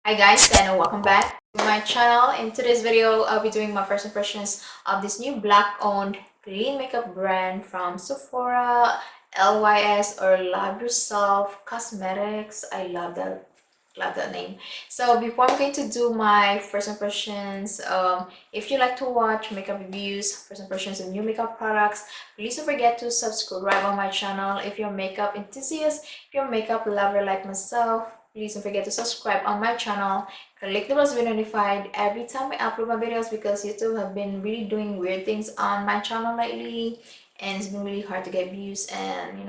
Hi guys, and welcome back to my channel. In today's video, I'll be doing my first impressions of this new black-owned clean makeup brand from Sephora, LYS, or Love Yourself Cosmetics. I love that name. So before I'm going to do my first impressions, if you like to watch makeup reviews, first impressions of new makeup products, please don't forget to subscribe on my channel. If you're a makeup enthusiast, if you're a makeup lover like myself, please don't forget to subscribe on my channel. Click the bell to be notified every time I upload my videos, because YouTube have been really doing weird things on my channel lately, and it's been really hard to get views and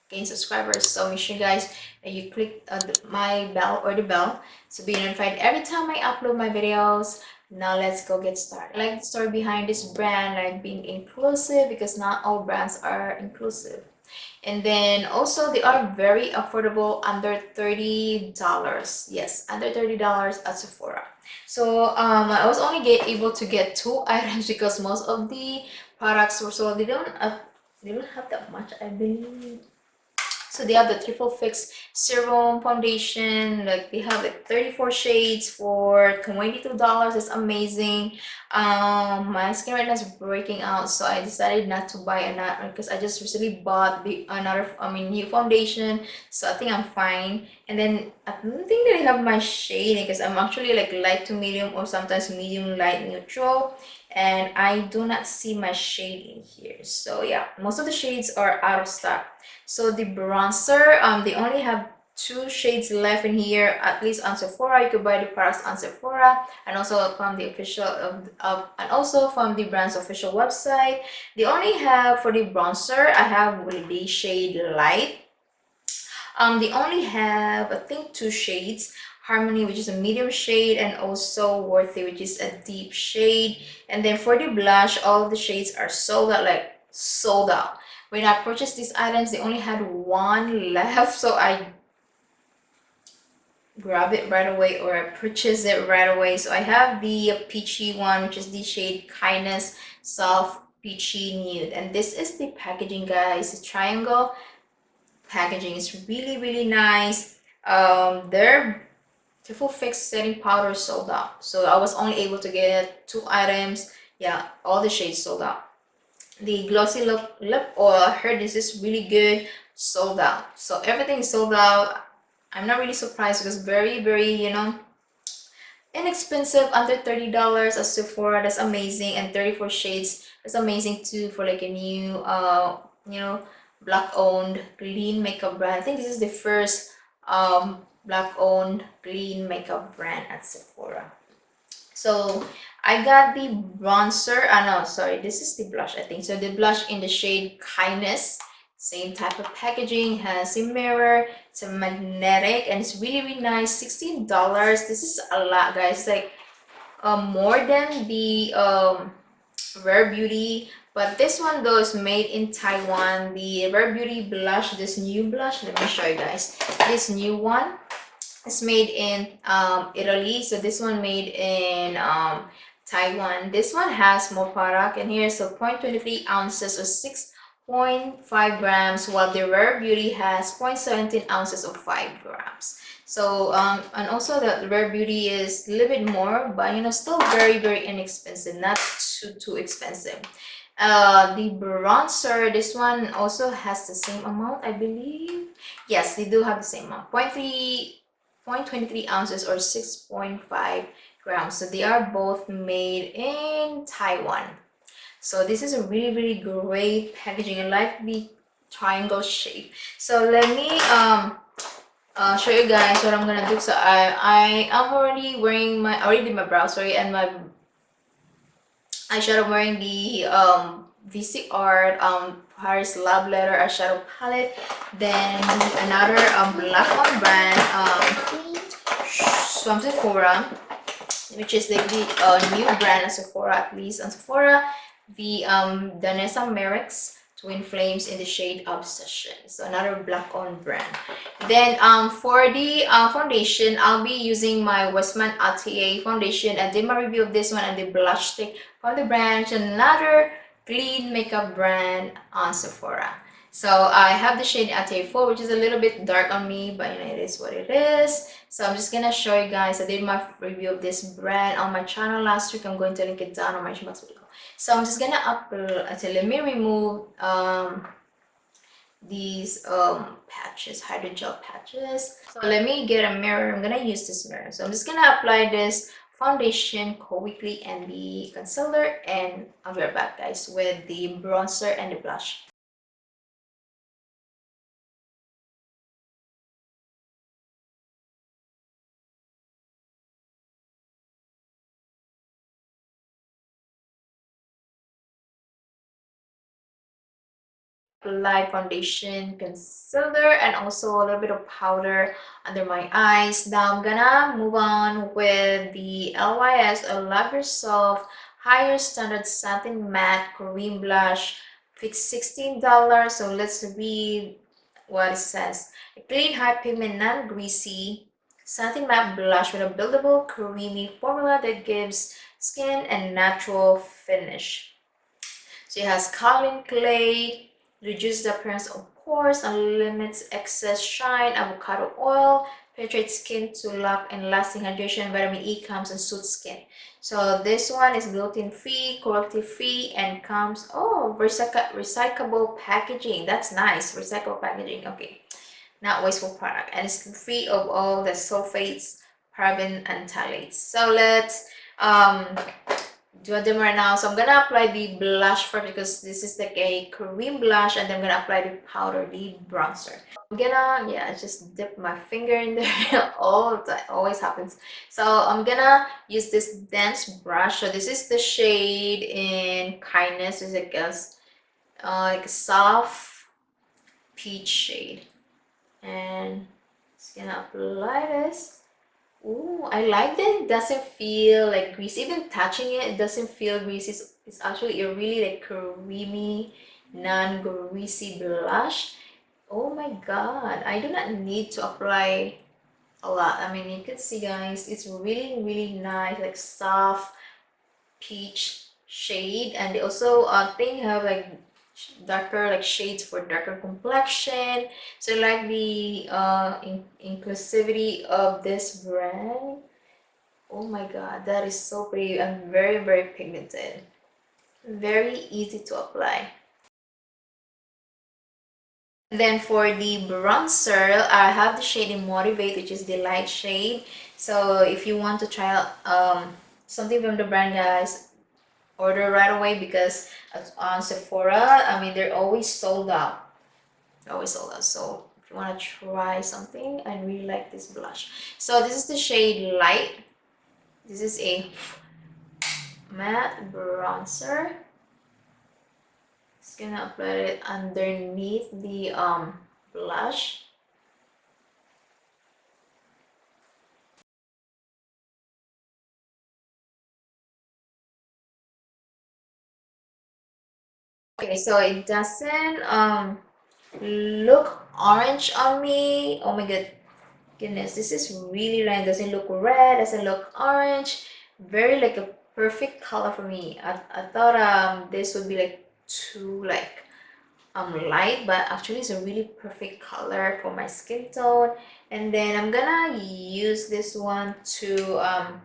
gain subscribers. So make sure guys that you click my bell or the bell to be notified every time I upload my videos. Now let's go get started. I like the story behind this brand, like being inclusive, because not all brands are inclusive. And then also they are very affordable, under $30. Yes, under $30 at Sephora. So I was only able to get 2 items because most of the products were sold. They don't have that much, I believe. So they have the triple fix serum foundation, like they have like 34 shades for $22. It's amazing. My skin right now is breaking out, so I decided not to buy another, because I just recently bought new foundation, so I think I'm fine. And then I don't think that I have my shade, because I'm actually like light to medium, or sometimes medium light neutral, and I do not see my shade in here. So yeah, most of the shades are out of stock. So the bronzer, they only have 2 shades left in here, at least on Sephora. You could buy the products on Sephora, and also from the official and also from the brand's official website. They only have, for the bronzer, I have with the shade light. They only have, I think, 2 shades. Harmony, which is a medium shade, and also Worthy, which is a deep shade. And then for the blush, all of the shades are sold out, like sold out. When I purchased these items, they only had 1 left, so I grab it right away, or I purchase it right away. So I have the peachy one, which is the shade Kindness Soft Peachy Nude, and this is the packaging, guys. It's triangle packaging. Is really nice. Their triple fix setting powder sold out, so I was only able to get 2 items. Yeah, all the shades sold out. The glossy lip oil, I heard this is really good, sold out. So everything is sold out. I'm not really surprised, because very inexpensive, under $30 at Sephora. That's amazing. And 34 shades, that's amazing too, for like a new black owned clean makeup brand. I think this is the first black owned clean makeup brand at Sephora. So I got the bronzer. No, sorry, this is the blush, I think. So the blush in the shade Kindness, same type of packaging, has a mirror, it's a magnetic, and it's really nice. $16. This is a lot, guys. Like more than the Rare Beauty, but this one though is made in Taiwan. The Rare Beauty blush, this new blush, let me show you guys. This new one, it's made in Italy. So this one made in Taiwan. This one has more product in here. So 0.23 ounces or 6.5 grams, while the Rare Beauty has 0.17 ounces of 5 grams. So and also the Rare Beauty is a little bit more, but still very inexpensive, not too expensive. The bronzer, this one also has the same amount, I believe. Yes, they do have the same amount, 0.23 ounces or 6.5 grams. So they are both made in Taiwan. So this is a really great packaging. I like the triangle shape. So let me show you guys what I'm gonna do. So I am already wearing my, I already did my brows, sorry, and my eyeshadow. I'm wearing the VC Art Paris Love Letter eyeshadow palette. Then another black on brand from Sephora, which is the new brand of Sephora, at least on Sephora, the Danessa Merrick's Twin Flames in the shade Obsession. So another black on brand. Then for the foundation, I'll be using my Westman Atelier foundation. I did my review of this one, and the blush stick from the brand, another clean makeup brand on Sephora. So I have the shade AT4, which is a little bit dark on me, but you know, it is what it is. So I'm just gonna show you guys. I did my review of this brand on my channel last week. I'm going to link it down on my box below. So I'm just gonna upload. So let me remove these patches, hydrogel patches. So let me get a mirror. I'm gonna use this mirror. So I'm just gonna apply this foundation, co-weekly, and the concealer, and I'll be right back, guys, with the bronzer and the blush. Apply foundation, concealer, and also a little bit of powder under my eyes. Now I'm gonna move on with the LYS or Love Yourself Higher Standard Satin Matte Cream Blush. It's $16. So let's read what it says. A clean, high pigment, non-greasy satin matte blush with a buildable, creamy formula that gives skin a natural finish. So it has kaolin clay, reduces the appearance of pores, and limits excess shine. Avocado oil penetrates skin to lock and lasting hydration. Vitamin E comes and soothes skin. So this one is gluten-free, cruelty-free, and comes recyclable packaging. That's nice, recyclable packaging. Okay, not wasteful product, and it's free of all the sulfates, paraben, and phthalates. So let's do them right now. So I'm gonna apply the blush first because this is like a cream blush, and then I'm gonna apply the powder, the bronzer. I'm gonna, yeah, just dip my finger in there all the time, always happens. So I'm gonna use this dense brush. So this is the shade in Kindness. It's like a soft peach shade, and just gonna apply this. Ooh, I like that it doesn't feel like greasy. Even touching it, it doesn't feel greasy. It's actually a really like creamy, non-greasy blush. Oh my god, I do not need to apply a lot. I mean, you can see, guys, it's really, really nice, like soft peach shade. And they also think have like darker like shades for darker complexion. So like the inclusivity of this brand. Oh my god, that is so pretty and very, very pigmented. Very easy to apply. Then for the bronzer, I have the shade in Motivate, which is the light shade. So if you want to try out something from the brand, guys, order right away because on Sephora, I mean, they're always sold out. Always sold out. So if you want to try something, I really like this blush. So this is the shade Light. This is a matte bronzer. Just gonna apply it underneath the blush. Okay, so it doesn't look orange on me. Oh my goodness, this is really nice. Doesn't look red, doesn't look orange. Very like a perfect color for me. I thought this would be like too like light, but actually it's a really perfect color for my skin tone. And then I'm gonna use this one to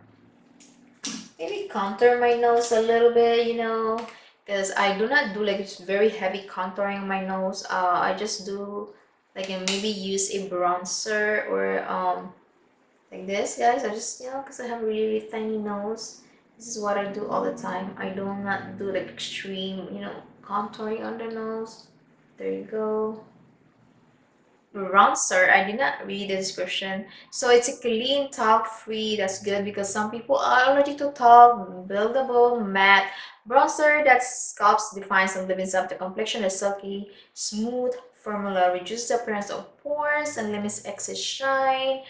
maybe contour my nose a little bit, you know, because I do not do like very heavy contouring on my nose. I just do like maybe use a bronzer or like this, guys. I just, you know, because I have a really, really tiny nose. This is what I do all the time. I do not do like extreme, you know, contouring on the nose. There you go. Bronzer, I did not read the description. So it's a clean, talc free. That's good because some people are allergic to talc. Buildable matte bronzer that sculpts, defines, and levens up the complexion. A silky, smooth formula reduces the appearance of pores and limits excess shine.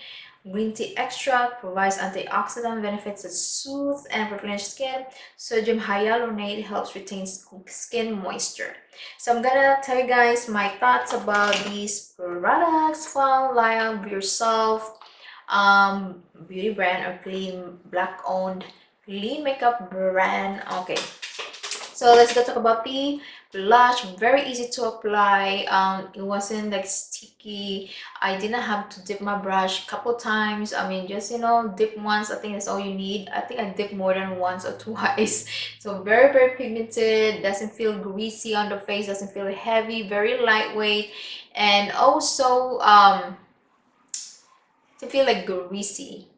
Green tea extract provides antioxidant benefits that soothe and replenish skin. Sodium hyaluronate helps retain skin moisture. So I'm gonna tell you guys my thoughts about these products from Love Yourself beauty brand or clean black owned clean makeup brand. Okay, So let's go talk about the blush. Very easy to apply. It wasn't like sticky. I didn't have to dip my brush a couple times. I mean, just dip once. I think that's all you need. I think I dipped more than once or twice. So very pigmented. Doesn't feel greasy on the face. Doesn't feel heavy. Very lightweight, and also to feel like greasy.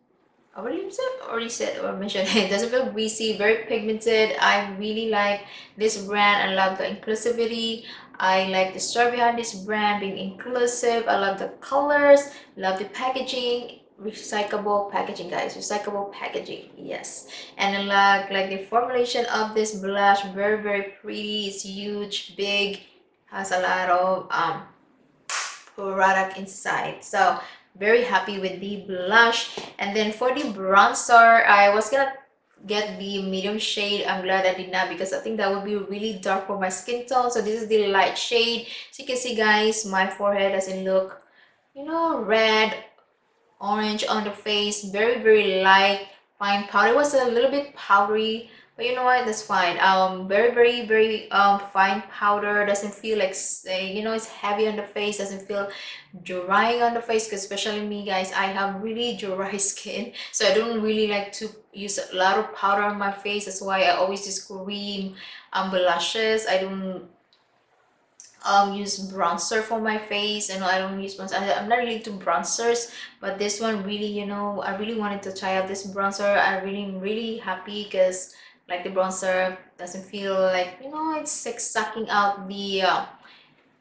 I already said or mentioned it doesn't feel greasy, very pigmented. I really like this brand. I love the inclusivity. I like the story behind this brand being inclusive. I love the colors, love the packaging. Recyclable packaging, guys. Recyclable packaging, yes. And I like the formulation of this blush. Very pretty. It's huge, big, has a lot of product inside. So very happy with the blush. And then for the bronzer, I was gonna get the medium shade. I'm glad I did not, because I think that would be really dark for my skin tone. So this is the light shade. So you can see, guys, my forehead doesn't look red, orange on the face. Very light, fine powder. It was a little bit powdery, but you know what, that's fine. Very fine powder. Doesn't feel like it's heavy on the face. Doesn't feel drying on the face, because especially me, guys, I have really dry skin, so I don't really like to use a lot of powder on my face. That's why I always use cream blushes. I don't use bronzer for my face. I don't use bronzer. I'm not really into bronzers, but this one really, I really wanted to try out this bronzer. I'm really happy, because like the bronzer doesn't feel like it's like sucking out the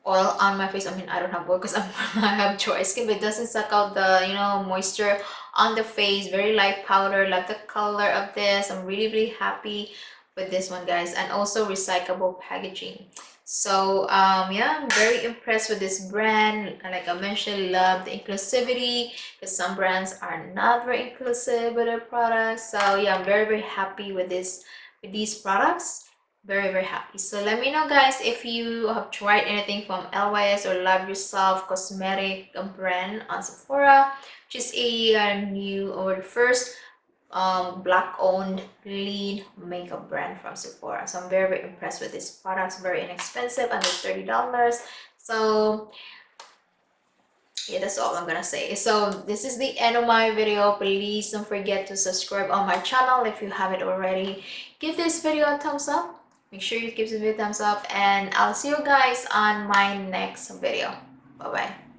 oil on my face. I mean, I don't have oil because I have dry skin, but it doesn't suck out the moisture on the face. Very light powder. Like the color of this. I'm really happy with this one, guys. And also recyclable packaging. So yeah, I'm very impressed with this brand. And like I mentioned, love the inclusivity, because some brands are not very inclusive with their products. So yeah, I'm very happy with these products. Very happy. So let me know, guys, if you have tried anything from LYS or Love Yourself cosmetic brand on Sephora, which is a new or the first black owned clean makeup brand from Sephora. So I'm very impressed with these products. Very inexpensive, under $30. So yeah, that's all I'm gonna say. So this is the end of my video. Please don't forget to subscribe on my channel if you haven't already. Give this video a thumbs up. Make sure you give this video a thumbs up, and I'll see you guys on my next video. Bye bye.